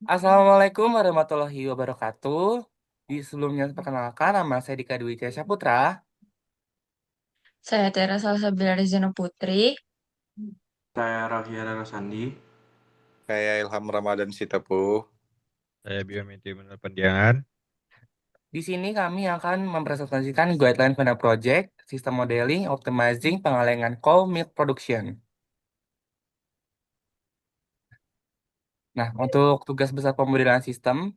Assalamualaikum warahmatullahi wabarakatuh. Di sebelumnya perkenalkan nama saya Dika Dwi Tiasya Putra. Saya Tera Salsabila Rizana Putri. Saya Raffi Sandi. Kayak Ilham Ramadan Sitepuh. Saya Biometri Pendidikan. Di sini kami akan mempresentasikan guideline pada project, sistem modeling, optimizing, pengalengan cow milk production. Nah, untuk tugas besar pemodelan sistem,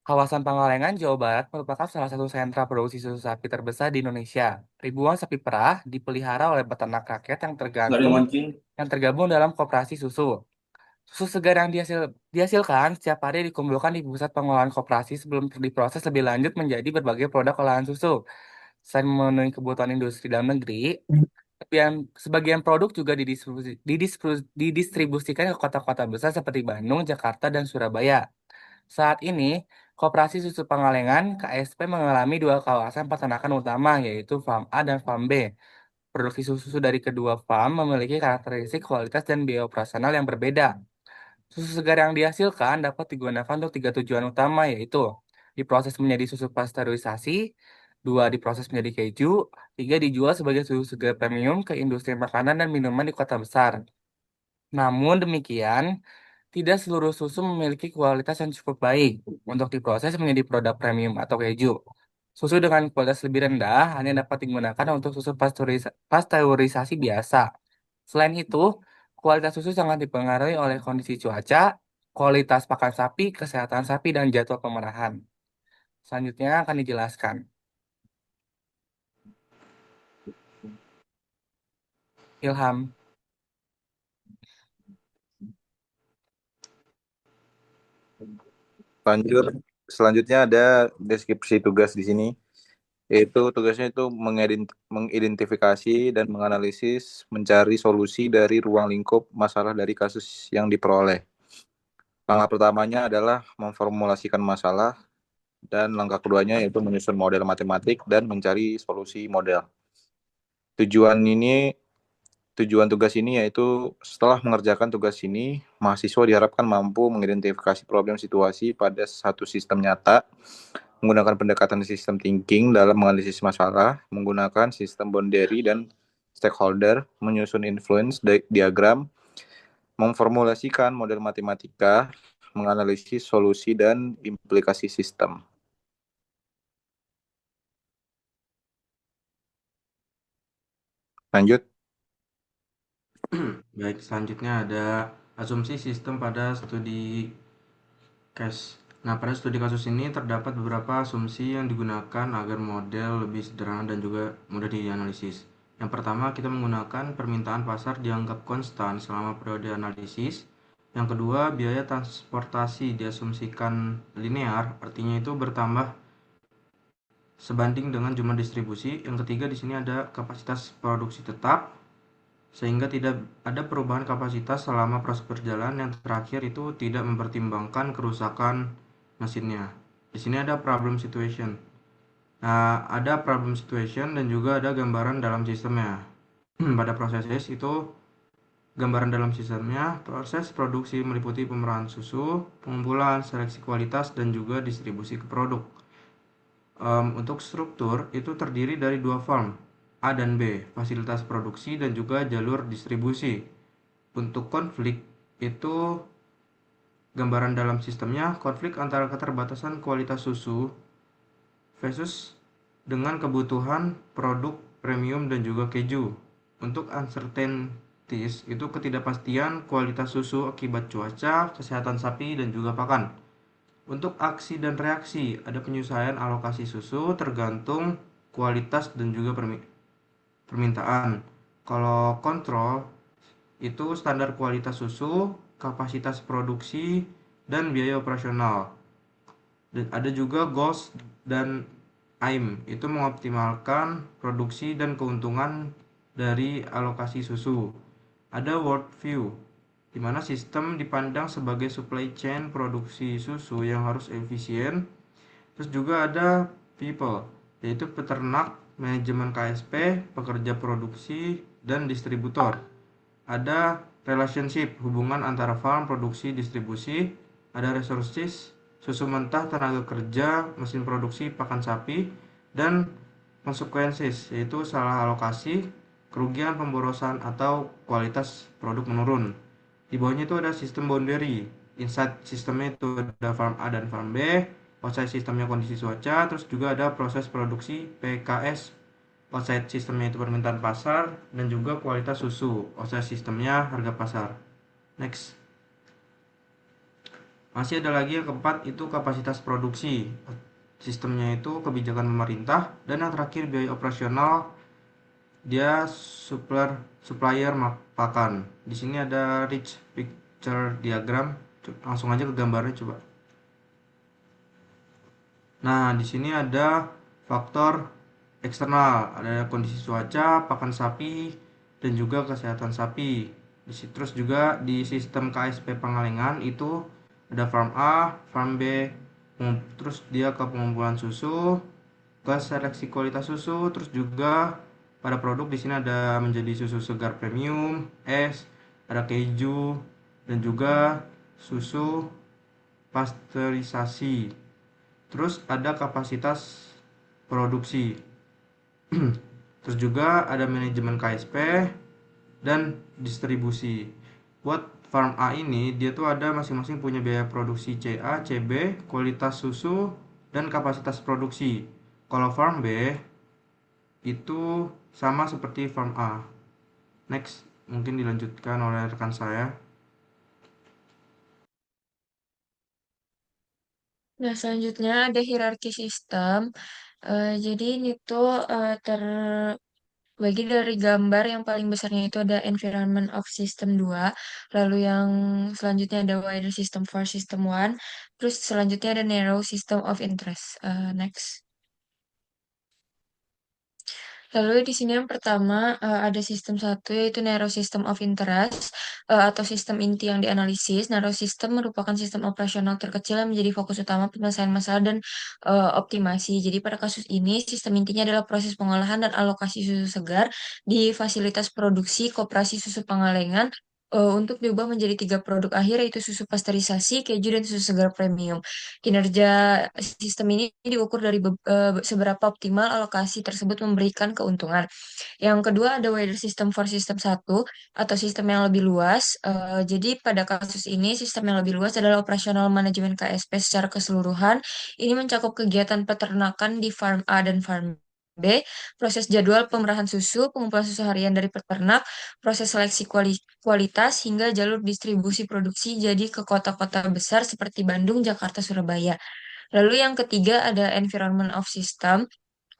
kawasan Pangalengan, Jawa Barat merupakan salah satu sentra produksi susu sapi terbesar di Indonesia. Ribuan sapi perah dipelihara oleh peternak rakyat Nggak ada yang mancing. yang tergabung dalam koperasi susu. Susu segar yang dihasilkan setiap hari dikumpulkan di pusat pengolahan koperasi sebelum diproses lebih lanjut menjadi berbagai produk olahan susu. Selain memenuhi kebutuhan industri dalam negeri, sebagian produk juga didistribusikan ke kota-kota besar seperti Bandung, Jakarta, dan Surabaya. Saat ini, Koperasi Susu Pangalengan (KSP) mengalami dua kawasan peternakan utama, yaitu Farm A dan Farm B. Produksi susu dari kedua farm memiliki karakteristik kualitas dan biaya operasional yang berbeda. Susu segar yang dihasilkan dapat digunakan untuk tiga tujuan utama, yaitu diproses menjadi susu pasteurisasi, dua diproses menjadi keju, tiga dijual sebagai susu segar premium ke industri makanan dan minuman di kota besar. Namun demikian, tidak seluruh susu memiliki kualitas yang cukup baik untuk diproses menjadi produk premium atau keju. Susu dengan kualitas lebih rendah hanya dapat digunakan untuk susu pasteurisasi biasa. Selain itu, kualitas susu sangat dipengaruhi oleh kondisi cuaca, kualitas pakan sapi, kesehatan sapi, dan jadwal pemerahan. Selanjutnya akan dijelaskan. Ilham. Lanjut, selanjutnya ada deskripsi tugas di sini. Yaitu tugasnya itu mengidentifikasi dan menganalisis, mencari solusi dari ruang lingkup masalah dari kasus yang diperoleh. Langkah pertamanya adalah memformulasikan masalah, dan langkah keduanya yaitu menyusun model matematik dan mencari solusi model. Tujuan ini Tujuan tugas ini yaitu setelah mengerjakan tugas ini, mahasiswa diharapkan mampu mengidentifikasi problem situasi pada satu sistem nyata, menggunakan pendekatan sistem thinking dalam menganalisis masalah, menggunakan sistem boundary dan stakeholder, menyusun influence diagram, memformulasikan model matematika, menganalisis solusi dan implikasi sistem. Lanjut. Baik, selanjutnya ada asumsi sistem pada studi case. Nah, pada studi kasus ini terdapat beberapa asumsi yang digunakan agar model lebih sederhana dan juga mudah dianalisis. Yang pertama, kita menggunakan permintaan pasar dianggap konstan selama periode analisis. Yang kedua, biaya transportasi diasumsikan linear, artinya itu bertambah sebanding dengan jumlah distribusi. Yang ketiga, di sini ada kapasitas produksi tetap, sehingga tidak ada perubahan kapasitas selama proses berjalan. Yang terakhir itu tidak mempertimbangkan kerusakan mesinnya. Di sini ada problem situation. Nah, ada problem situation dan juga ada gambaran dalam sistemnya. Pada proses itu, gambaran dalam sistemnya, proses produksi meliputi pemerahan susu, pengumpulan, seleksi kualitas, dan juga distribusi ke produk. Untuk struktur itu terdiri dari dua farm, A dan B, fasilitas produksi dan juga jalur distribusi. Untuk konflik itu gambaran dalam sistemnya, konflik antara keterbatasan kualitas susu versus dengan kebutuhan produk premium dan juga keju. Untuk uncertainties itu ketidakpastian kualitas susu akibat cuaca, kesehatan sapi dan juga pakan. Untuk aksi dan reaksi, ada penyesuaian alokasi susu tergantung kualitas dan juga permintaan. Kalau kontrol, itu standar kualitas susu, kapasitas produksi, dan biaya operasional. Dan ada juga goals dan aim, itu mengoptimalkan produksi dan keuntungan dari alokasi susu. Ada world view, di mana sistem dipandang sebagai supply chain produksi susu yang harus efisien. Terus juga ada people, yaitu peternak, manajemen KSP, pekerja produksi, dan distributor. Ada relationship, hubungan antara farm, produksi, distribusi. Ada resources, susu mentah, tenaga kerja, mesin produksi, pakan sapi. Dan consequences, yaitu salah alokasi, kerugian, pemborosan, atau kualitas produk menurun. Di bawahnya itu ada sistem boundary. Inside sistemnya itu ada farm A dan farm B. Outside sistemnya kondisi cuaca. Terus juga ada proses produksi PKS. Outside sistemnya itu permintaan pasar. Dan juga kualitas susu. Outside sistemnya harga pasar. Next. Masih ada lagi yang keempat itu kapasitas produksi. Sistemnya itu kebijakan pemerintah. Dan yang terakhir biaya operasional. Dia supplier pakan. Di sini ada rich picture diagram. Langsung aja ke gambarnya coba. Nah, di sini ada faktor eksternal, ada kondisi cuaca, pakan sapi, dan juga kesehatan sapi. Terus juga di sistem KSP Pangalengan itu ada farm A, farm B, terus dia ke pengumpulan susu, ke seleksi kualitas susu, terus juga pada produk di sini ada menjadi susu segar premium, es, ada keju, dan juga susu pasteurisasi. Terus ada kapasitas produksi. Terus juga ada manajemen KSP dan distribusi. Buat farm A ini dia tuh ada masing-masing punya biaya produksi CA, CB, kualitas susu, dan kapasitas produksi. Kalau farm B itu sama seperti farm A. Next, mungkin dilanjutkan oleh rekan saya. Nah, selanjutnya ada hierarki sistem. Jadi ini tuh terbagi dari gambar yang paling besarnya itu ada environment of system 2, lalu yang selanjutnya ada wider system for system 1, terus selanjutnya ada narrow system of interest. Next. Lalu di sini yang pertama ada sistem satu yaitu narrow system of interest atau sistem inti yang dianalisis. Narrow system merupakan sistem operasional terkecil yang menjadi fokus utama penyelesaian masalah dan optimasi. Jadi pada kasus ini sistem intinya adalah proses pengolahan dan alokasi susu segar di fasilitas produksi Koperasi Susu Pangalengan untuk diubah menjadi 3 produk akhir yaitu susu pasteurisasi, keju, dan susu segar premium. Kinerja sistem ini diukur dari seberapa optimal alokasi tersebut memberikan keuntungan. Yang kedua ada wider system for system satu atau sistem yang lebih luas. Jadi pada kasus ini sistem yang lebih luas adalah operasional manajemen KSP secara keseluruhan. Ini mencakup kegiatan peternakan di farm A dan farm B, proses jadwal pemerahan susu, pengumpulan susu harian dari peternak, proses seleksi kualitas, hingga jalur distribusi produksi jadi ke kota-kota besar seperti Bandung, Jakarta, Surabaya. Lalu yang ketiga ada environment of system.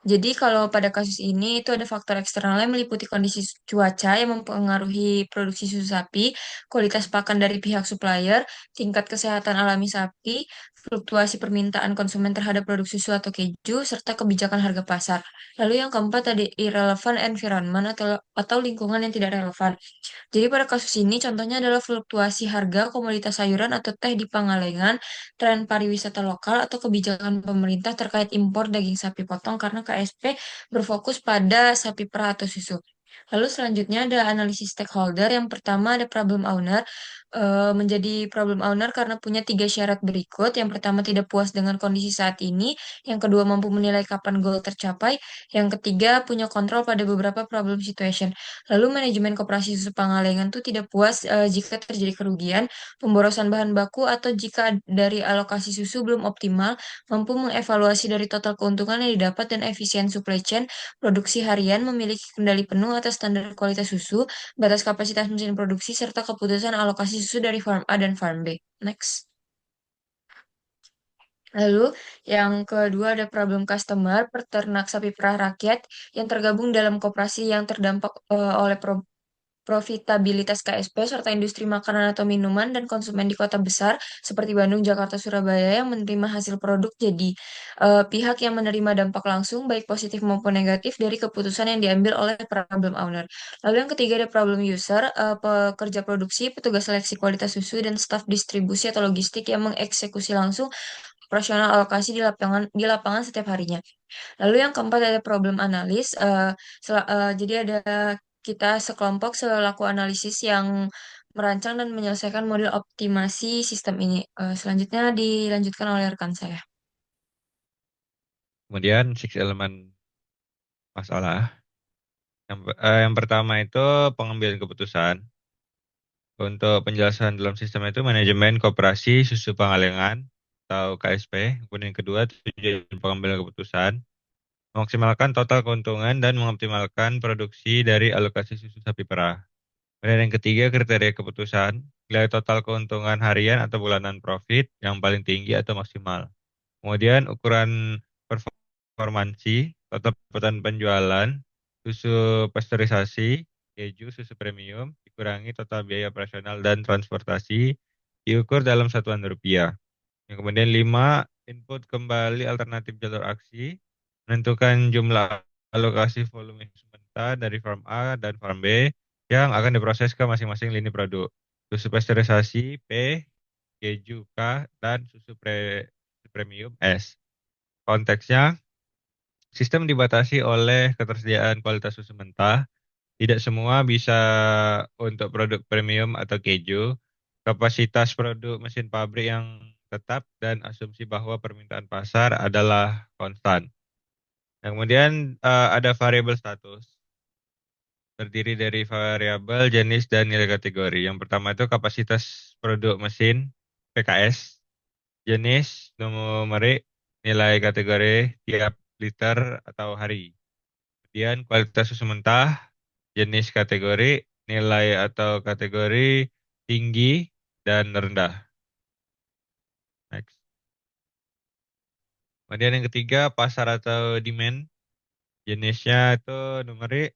Jadi kalau pada kasus ini itu ada faktor eksternal yang meliputi kondisi cuaca yang mempengaruhi produksi susu sapi, kualitas pakan dari pihak supplier, tingkat kesehatan alami sapi, fluktuasi permintaan konsumen terhadap produk susu atau keju, serta kebijakan harga pasar. Lalu yang keempat ada irrelevant environment atau lingkungan yang tidak relevan. Jadi pada kasus ini contohnya adalah fluktuasi harga komoditas sayuran atau teh di Pangalengan, tren pariwisata lokal, atau kebijakan pemerintah terkait impor daging sapi potong karena KSP berfokus pada sapi perah atau susu. Lalu selanjutnya ada analisis stakeholder. Yang pertama ada problem owner. Menjadi problem owner karena punya 3 syarat berikut. Yang pertama tidak puas dengan kondisi saat ini. Yang kedua mampu menilai kapan goal tercapai. Yang ketiga punya kontrol pada beberapa problem situation. Lalu manajemen koperasi susu Pangalengan tuh tidak puas jika terjadi kerugian, pemborosan bahan baku, atau jika dari alokasi susu belum optimal, mampu mengevaluasi dari total keuntungan yang didapat dan efisien supply chain, produksi harian, memiliki kendali penuh atas standar kualitas susu, batas kapasitas mesin produksi, serta keputusan alokasi susu dari farm A dan farm B. Next. Lalu yang kedua ada problem customer, peternak sapi perah rakyat yang tergabung dalam koperasi yang terdampak oleh profitabilitas KSP serta industri makanan atau minuman dan konsumen di kota besar seperti Bandung, Jakarta, Surabaya yang menerima hasil produk jadi pihak yang menerima dampak langsung baik positif maupun negatif dari keputusan yang diambil oleh problem owner. Lalu yang ketiga ada problem user, pekerja produksi, petugas seleksi kualitas susu dan staf distribusi atau logistik yang mengeksekusi langsung operasional alokasi di lapangan setiap harinya. Lalu yang keempat ada problem analis. Jadi ada kita sekelompok selaku analisis yang merancang dan menyelesaikan model optimasi sistem ini. Selanjutnya dilanjutkan oleh rekan saya. Kemudian six elemen masalah. Yang pertama itu pengambilan keputusan. Untuk penjelasan dalam sistem itu manajemen koperasi susu Pangalengan atau KSP. Kemudian yang kedua tujuan pengambilan keputusan. Memaksimalkan total keuntungan dan mengoptimalkan produksi dari alokasi susu sapi perah. Kemudian yang ketiga, kriteria keputusan, nilai total keuntungan harian atau bulanan profit yang paling tinggi atau maksimal. Kemudian ukuran performansi, total pendapatan penjualan, susu pasteurisasi, keju, susu premium, dikurangi total biaya operasional dan transportasi, diukur dalam satuan rupiah. Yang kemudian 5, input kembali alternatif jalur aksi, menentukan jumlah alokasi volume sementara dari farm A dan farm B yang akan diproses ke masing-masing lini produk. Susu pasteurisasi P, keju K, dan susu premium S. Konteksnya, sistem dibatasi oleh ketersediaan kualitas susu mentah. Tidak semua bisa untuk produk premium atau keju. Kapasitas produk mesin pabrik yang tetap dan asumsi bahwa permintaan pasar adalah konstan. Yang kemudian ada variabel status, terdiri dari variabel jenis dan nilai kategori. Yang pertama itu kapasitas produk mesin PKS, jenis, numerik, nilai kategori tiap liter atau hari. Kemudian kualitas susu mentah, jenis kategori, nilai atau kategori tinggi dan rendah. Next. Kemudian yang ketiga, pasar atau demand. Jenisnya itu numerik,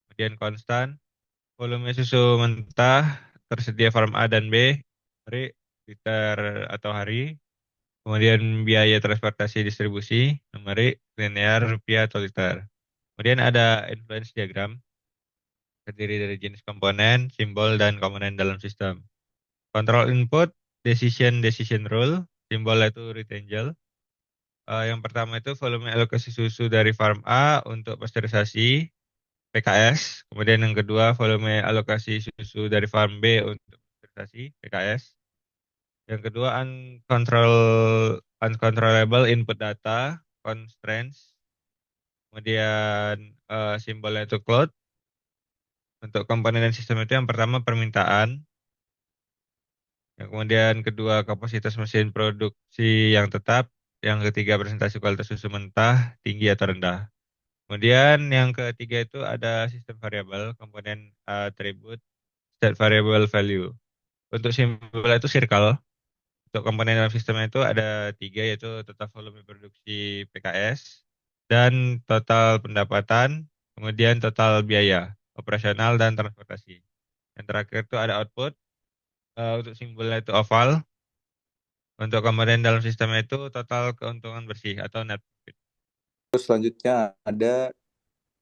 kemudian konstan. Volume susu mentah tersedia farm A dan B, numerik, liter atau hari. Kemudian biaya transportasi distribusi, numerik, linear, rupiah atau liter. Kemudian ada influence diagram, terdiri dari jenis komponen, simbol, dan komponen dalam sistem. Control input, decision rule, simbolnya itu rectangle. Yang pertama itu volume alokasi susu dari farm A untuk pasteurisasi, PKS. Kemudian yang kedua volume alokasi susu dari farm B untuk pasteurisasi, PKS. Yang kedua uncontrollable input data, constraints. Kemudian simbolnya itu cloud. Untuk komponen dan sistem itu yang pertama permintaan, yang kemudian kedua kapasitas mesin produksi yang tetap, yang ketiga presentasi kualitas susu mentah tinggi atau rendah. Kemudian yang ketiga itu ada sistem variabel, komponen atribut, state variable value. Untuk simbol itu circle. Untuk komponen dalam sistem itu ada tiga, yaitu total volume produksi PKS dan total pendapatan, kemudian total biaya operasional dan transportasi. Yang terakhir itu ada output. Untuk simbolnya itu oval. Untuk komponen dalam sistem itu total keuntungan bersih atau net profit. Terus selanjutnya ada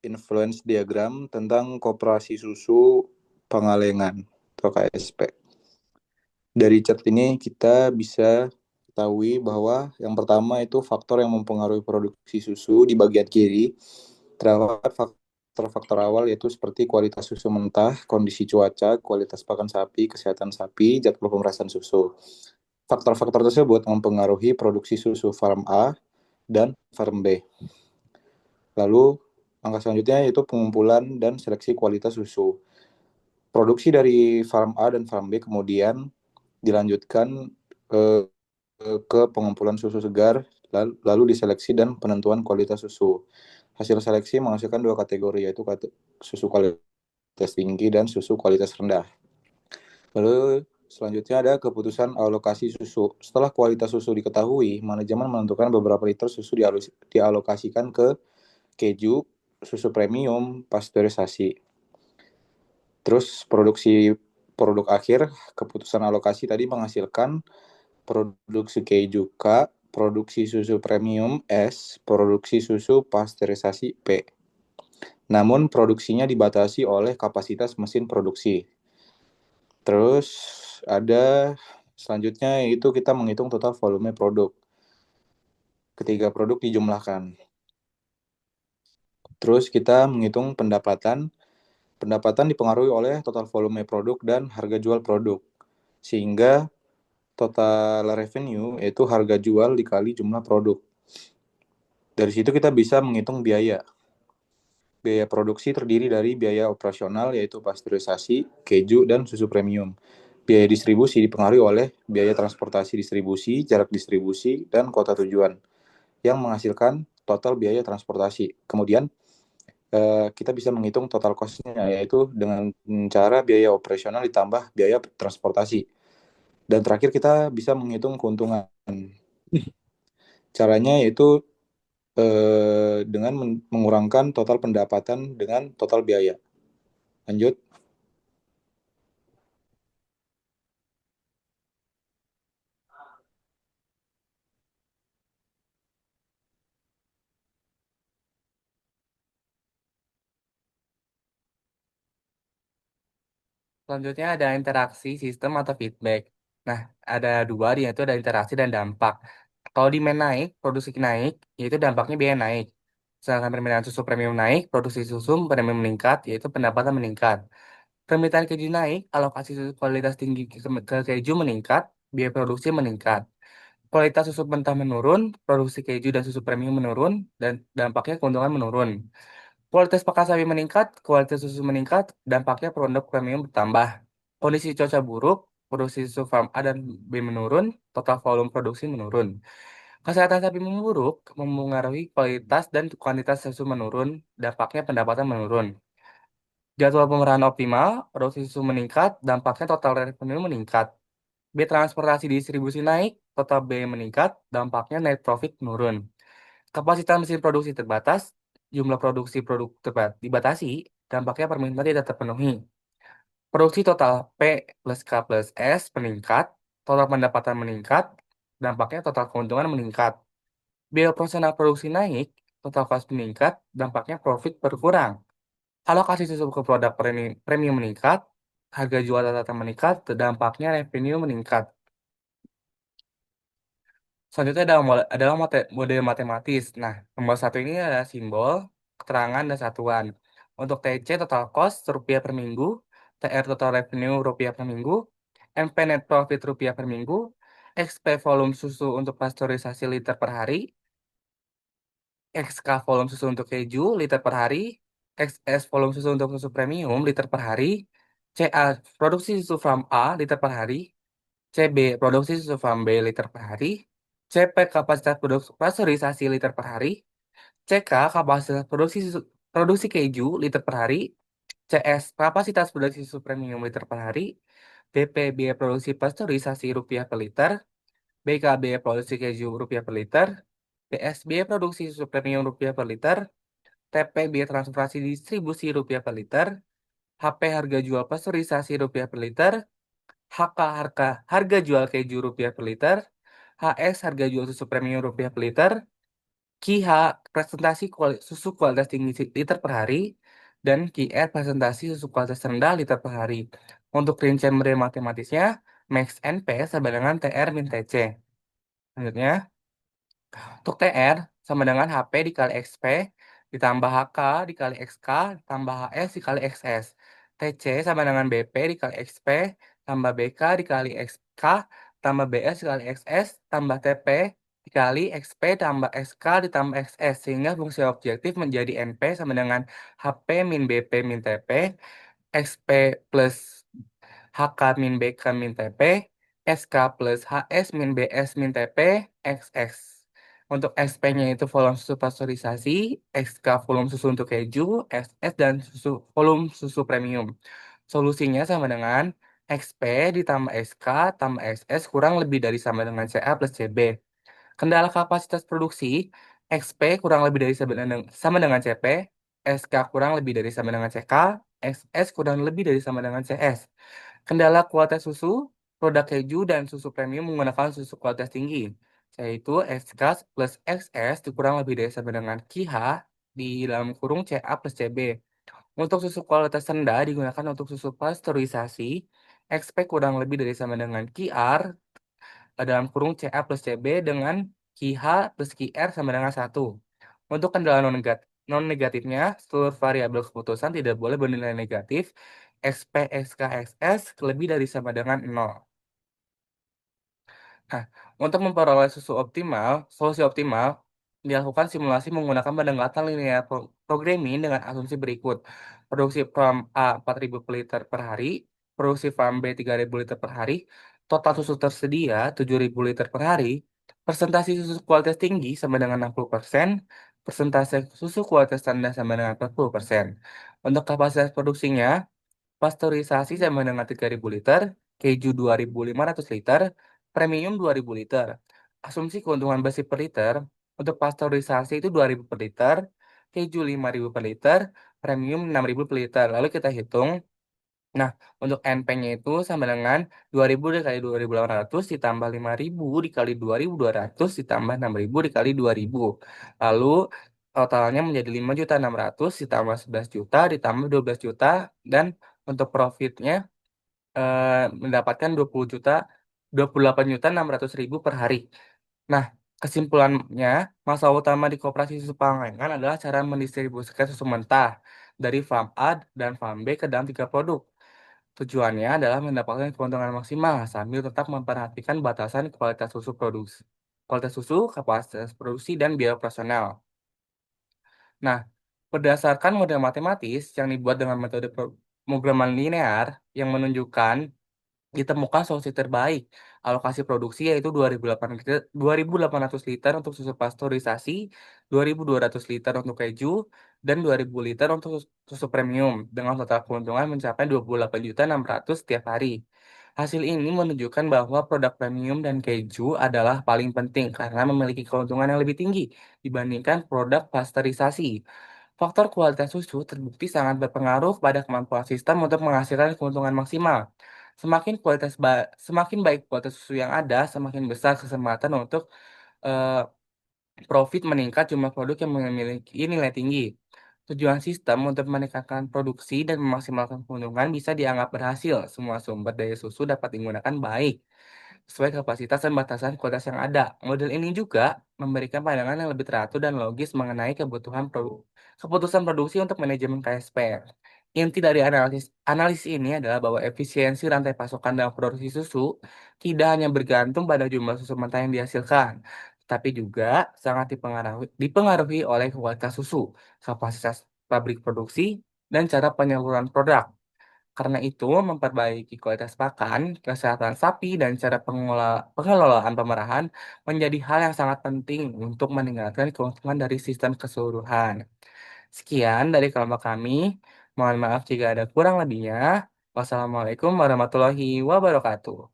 influence diagram tentang koperasi susu Pangalengan atau KSP. Dari chart ini kita bisa ketahui bahwa yang pertama itu faktor yang mempengaruhi produksi susu di bagian kiri terdapat faktor-faktor awal yaitu seperti kualitas susu mentah, kondisi cuaca, kualitas pakan sapi, kesehatan sapi, jadwal pemerasan susu. Faktor-faktor tersebut mempengaruhi produksi susu farm A dan farm B. Lalu langkah selanjutnya yaitu pengumpulan dan seleksi kualitas susu. Produksi dari farm A dan farm B kemudian dilanjutkan ke pengumpulan susu segar, lalu diseleksi dan penentuan kualitas susu. Hasil seleksi menghasilkan dua kategori, yaitu susu kualitas tinggi dan susu kualitas rendah. Lalu selanjutnya ada keputusan alokasi susu. Setelah kualitas susu diketahui, manajemen menentukan beberapa liter susu dialokasikan ke keju, susu premium, pasteurisasi. Terus produk akhir, keputusan alokasi tadi menghasilkan produksi keju K, produksi susu premium S, produksi susu pasteurisasi P. Namun produksinya dibatasi oleh kapasitas mesin produksi. Terus ada selanjutnya yaitu kita menghitung total volume produk. Ketiga produk dijumlahkan. Terus kita menghitung pendapatan Pendapatan dipengaruhi oleh total volume produk dan harga jual produk. Sehingga total revenue yaitu harga jual dikali jumlah produk. Dari situ kita bisa menghitung biaya. Biaya produksi terdiri dari biaya operasional yaitu pasteurisasi, keju, dan susu premium. Biaya distribusi dipengaruhi oleh biaya transportasi distribusi, jarak distribusi, dan kota tujuan yang menghasilkan total biaya transportasi. Kemudian kita bisa menghitung total cost-nya yaitu dengan cara biaya operasional ditambah biaya transportasi. Dan terakhir kita bisa menghitung keuntungan. Caranya yaitu dengan mengurangkan total pendapatan dengan total biaya. Lanjut. Selanjutnya ada interaksi sistem atau feedback. Nah, ada dua, yaitu ada interaksi dan dampak. Kalau demand naik, produksi naik, yaitu dampaknya biaya naik. Sedangkan permintaan susu premium naik, produksi susu premium meningkat, yaitu pendapatan meningkat. Permintaan keju naik, alokasi susu kualitas tinggi ke keju meningkat, biaya produksi meningkat. Kualitas susu mentah menurun, produksi keju dan susu premium menurun, dan dampaknya keuntungan menurun. Kualitas pakan sapi meningkat, kualitas susu meningkat, dampaknya produk premium bertambah. Kondisi cuaca buruk, produksi susu farm A dan B menurun, total volume produksi menurun. Kesehatan sapi memburuk, mempengaruhi kualitas dan kuantitas susu menurun, dampaknya pendapatan menurun. Jadwal pemerahan optimal, produksi susu meningkat, dampaknya total revenue meningkat. Biaya transportasi distribusi naik, total biaya meningkat, dampaknya net profit menurun. Kapasitas mesin produksi terbatas, jumlah produksi produk dibatasi, dampaknya permintaan tidak terpenuhi. Produksi total P plus K plus S meningkat, total pendapatan meningkat, dampaknya total keuntungan meningkat. Biaya operasional produksi naik, total cost meningkat, dampaknya profit berkurang. Alokasi susu ke produk premium meningkat, harga jual rata-rata meningkat, dampaknya revenue meningkat. Selanjutnya adalah model matematis. Nah, nomor satu ini ada simbol, keterangan, dan satuan. Untuk TC total cost rupiah per minggu, TR total revenue rupiah per minggu, NP net profit rupiah per minggu, XP volume susu untuk pasteurisasi liter per hari, XK volume susu untuk keju liter per hari, XS volume susu untuk susu premium liter per hari, CA produksi susu farm A liter per hari, CB produksi susu farm B liter per hari, CP kapasitas pasteurisasi liter per hari, CK kapasitas produksi keju liter per hari, CS kapasitas produksi susu premium liter per hari, BP biaya produksi pasteurisasi rupiah per liter, BK biaya produksi keju rupiah per liter, PS biaya produksi susu premium rupiah per liter, TP biaya transportasi distribusi rupiah per liter, HP harga jual pasteurisasi rupiah per liter, HK harga jual keju rupiah per liter, HS harga jual susu premium rupiah per liter, QH presentasi susu kualitas tinggi liter per hari, dan QR presentasi susu kualitas rendah liter per hari. Untuk rincian model matematisnya, max NP sama dengan TR min TC. Selanjutnya, untuk TR sama dengan HP dikali XP ditambah HK dikali XK tambah HS dikali XS. TC sama dengan BP dikali XP tambah BK dikali XK tambah BS dikali XS tambah TP dikali XP tambah XK ditambah XS. Sehingga fungsi objektif menjadi NP sama dengan HP min BP min TP XP plus HK min BK min TP, SK plus HS min BS min TP, XX. Untuk XP-nya itu volume susu pasteurisasi, XK volume susu untuk keju, SS dan volume susu premium. Solusinya sama dengan XP ditambah SK tambah SS kurang lebih dari sama dengan CA plus CB. Kendala kapasitas produksi, XP kurang lebih dari sama dengan CP, SK kurang lebih dari sama dengan CK, SS kurang lebih dari sama dengan CS. Kendala kualitas susu, produk keju dan susu premium menggunakan susu kualitas tinggi, yaitu SK plus XS kurang lebih dari sama dengan KIH di dalam kurung CA plus CB. Untuk susu kualitas rendah digunakan untuk susu pasteurisasi, XP kurang lebih dari sama dengan QR dalam kurung CA plus CB dengan QH plus QR sama dengan 1. Untuk kendala Non-negatifnya, seluruh variabel keputusan tidak boleh bernilai negatif, XP, XK, XS lebih dari sama dengan 0. Nah, untuk memperoleh solusi optimal, dilakukan simulasi menggunakan pendekatan linear programming dengan asumsi berikut. Produksi farm A 4.000 liter per hari, produksi farm B 3.000 liter per hari, total susu tersedia 7.000 liter per hari, persentase susu kualitas tinggi sama dengan 60%, persentase susu kualitas rendah sama dengan 40%. Untuk kapasitas produksinya, pasteurisasi sama dengan 3.000 liter, keju 2.500 liter, premium 2.000 liter. Asumsi keuntungan besi per liter, untuk pasteurisasi itu 2.000 per liter, keju 5.000 per liter, premium 6.000 per liter. Lalu kita hitung, nah untuk NP-nya itu sama dengan 2.000 dikali 2.800 ditambah 5.000 dikali 2.200 ditambah 6.000 dikali 2.000. Lalu totalnya menjadi 5.600.000 ditambah 11 juta ditambah 12 juta, dan untuk profitnya mendapatkan 28.600.000 per hari. Nah, kesimpulannya, masalah utama di koperasi susu Pangalengan adalah cara mendistribusikan susu mentah dari farm A dan farm B ke dalam tiga produk. Tujuannya adalah mendapatkan keuntungan maksimal sambil tetap memperhatikan batasan kualitas susu, kapasitas produksi, dan biaya operasional. Nah, berdasarkan model matematis yang dibuat dengan metode pemrograman linear yang menunjukkan ditemukan solusi terbaik. Alokasi produksi yaitu 2.800 liter untuk susu pasteurisasi, 2.200 liter untuk keju, dan 2.000 liter untuk susu premium dengan total keuntungan mencapai 28.600.000 setiap hari. Hasil ini menunjukkan bahwa produk premium dan keju adalah paling penting karena memiliki keuntungan yang lebih tinggi dibandingkan produk pasteurisasi. Faktor kualitas susu terbukti sangat berpengaruh pada kemampuan sistem untuk menghasilkan keuntungan maksimal. Semakin baik kualitas susu yang ada, semakin besar kesempatan untuk eh, profit meningkat jumlah produk yang memiliki nilai tinggi. Tujuan sistem untuk meningkatkan produksi dan memaksimalkan keuntungan bisa dianggap berhasil. Semua sumber daya susu dapat digunakan baik sesuai kapasitas dan batasan kualitas yang ada. Model ini juga memberikan pandangan yang lebih teratur dan logis mengenai keputusan produksi untuk manajemen KSP. Inti dari analisis ini adalah bahwa efisiensi rantai pasokan dalam produksi susu tidak hanya bergantung pada jumlah susu mentah yang dihasilkan, tapi juga sangat dipengaruhi oleh kualitas susu, kapasitas pabrik produksi, dan cara penyaluran produk. Karena itu, memperbaiki kualitas pakan, kesehatan sapi, dan cara pengelolaan pemerahan menjadi hal yang sangat penting untuk meningkatkan keuntungan dari sistem keseluruhan. Sekian dari kelompok kami. Mohon maaf jika ada kurang lebihnya. Wassalamualaikum warahmatullahi wabarakatuh.